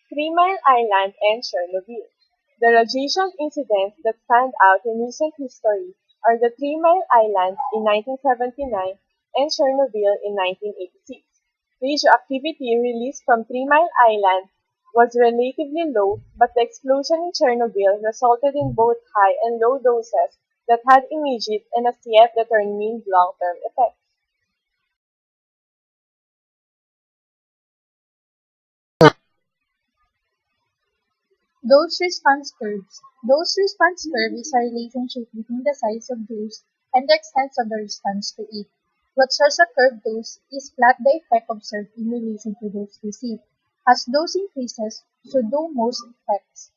Three Mile Island and Chernobyl. The radiation incidents that stand out in recent history are the Three Mile Island in 1979 and Chernobyl in 1986. Radioactivity released from Three Mile Island was relatively low, but the explosion in Chernobyl resulted in both high and low doses that had immediate and as yet determined long-term effects. Dose response curves. Dose response curve is a relationship between the size of dose and the extent of the response to it. What shows a curved dose is plot the effect observed in relation to dose received. As dose increases, so do most effects.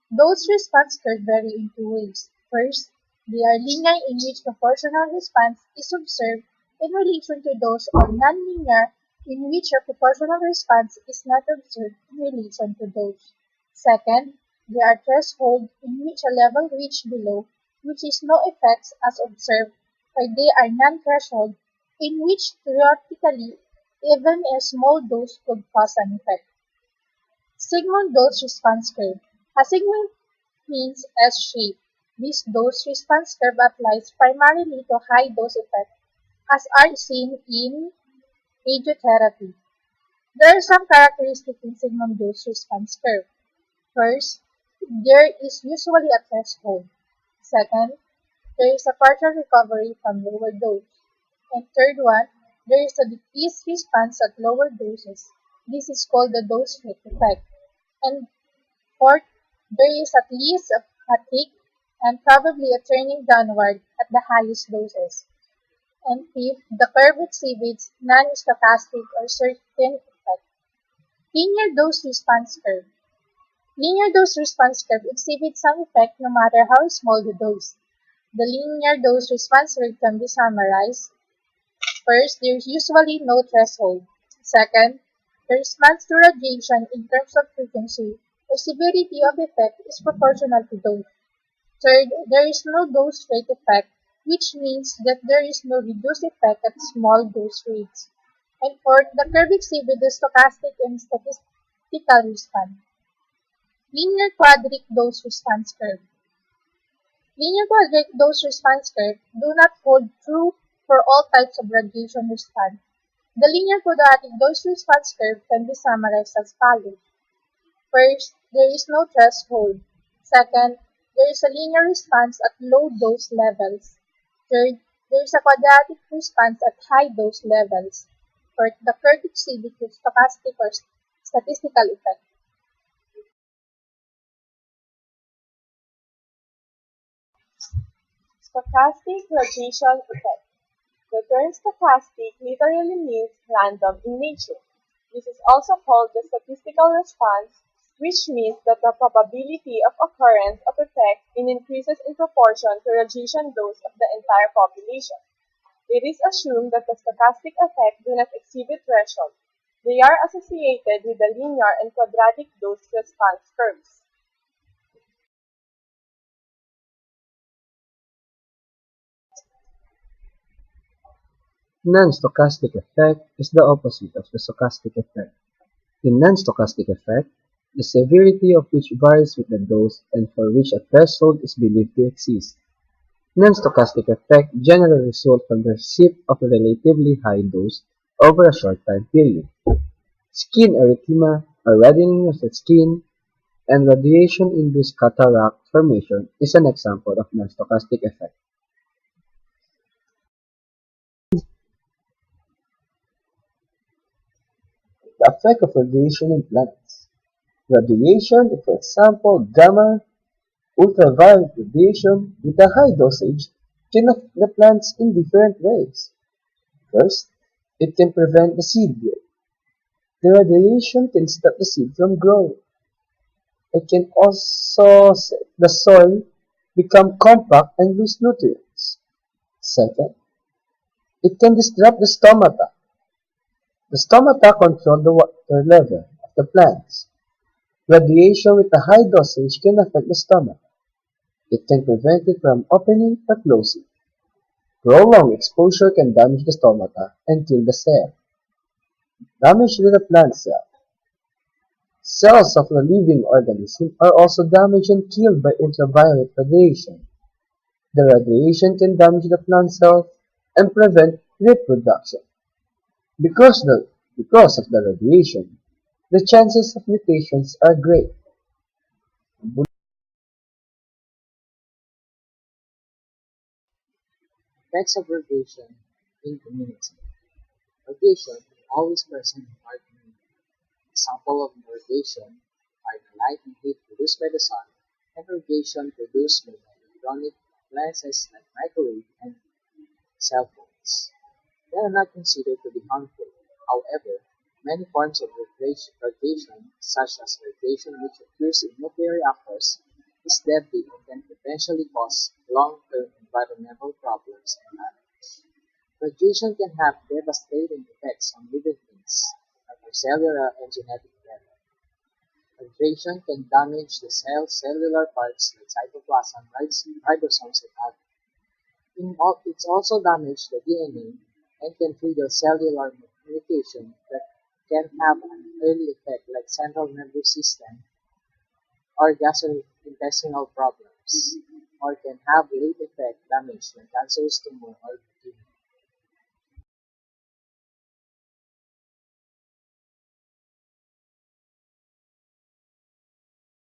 Dose response curves vary in two ways. First, they are linear in which proportional response is observed in relation to dose, or nonlinear in which a proportional response is not observed in relation to dose. Second, they are threshold in which a level reached below which is no effects as observed, or they are non-threshold in which theoretically even a small dose could cause an effect. Sigmund dose response curve. A segment means S-shape. This dose response curve applies primarily to high dose effects, as are seen in radiotherapy. There are some characteristics in Sigmund dose response curve. First, there is usually a threshold. Second, there is a partial recovery from lower dose. And third one, there is a decreased response at lower doses. This is called the dose shift effect. And fourth, there is at least a peak and probably a turning downward at the highest doses. And fifth, the curve exhibits non-stochastic or certain effect. Linear dose response curve. Linear dose response curve exhibits some effect no matter how small the dose. The linear dose response curve can be summarized. First, there is usually no threshold. Second, the response to radiation in terms of frequency or severity of effect is proportional to dose. Third, there is no dose rate effect, which means that there is no reduced effect at small dose rates. And fourth, the curve exhibits the stochastic and statistical response. Linear quadratic dose response curve. Linear quadratic dose response curve do not hold true for all types of radiation response. The linear quadratic dose response curve can be summarized as follows. First, there is no threshold. Second, there is a linear response at low dose levels. Third, there is a quadratic response at high dose levels. Fourth, the curve exhibits the stochastic or statistical effect. Stochastic radiation effect. The term stochastic literally means random in nature. This is also called the statistical response, which means that the probability of occurrence of effect increases in proportion to radiation dose of the entire population. It is assumed that the stochastic effect do not exhibit threshold. They are associated with the linear and quadratic dose response curves. Non-stochastic effect is the opposite of the stochastic effect. In non-stochastic effect, the severity of which varies with the dose and for which a threshold is believed to exist. Non-stochastic effect generally result from the receipt of a relatively high dose over a short time period. Skin erythema, or reddening of the skin, and radiation-induced cataract formation is an example of non-stochastic effect. The effect of radiation in plants. Radiation, for example, gamma, ultraviolet radiation with a high dosage can affect the plants in different ways. First, it can prevent the seed growth. The radiation can stop the seed from growing. It can also set the soil become compact and lose nutrients. Second, it can disrupt the stomata. The stomata control the water level of the plants. Radiation with a high dosage can affect the stomach. It can prevent it from opening or closing. Prolonged exposure can damage the stomata and kill the cell. Damage to the plant cell. Cells of the living organism are also damaged and killed by ultraviolet radiation. The radiation can damage the plant cells and prevent reproduction. Because, the, because of the radiation, the chances of mutations are great. Effects of radiation in community. Radiation is always present in our community. Examples of radiation are the light and heat produced by the sun and radiation produced by the electronic appliances like microwave and cell phones. They are not considered to be harmful. However, many forms of radiation, such as radiation which occurs in nuclear reactors, is deadly and can potentially cause long-term environmental problems and damage. Radiation can have devastating effects on living things at the cellular and genetic level. Radiation can damage the cell's cellular parts like cytoplasm, ribosomes, and others. It's also damage the DNA and can trigger cellular mutation that can have an early effect like central nervous system or gastrointestinal problems, or can have late effect damage when cancerous tumor or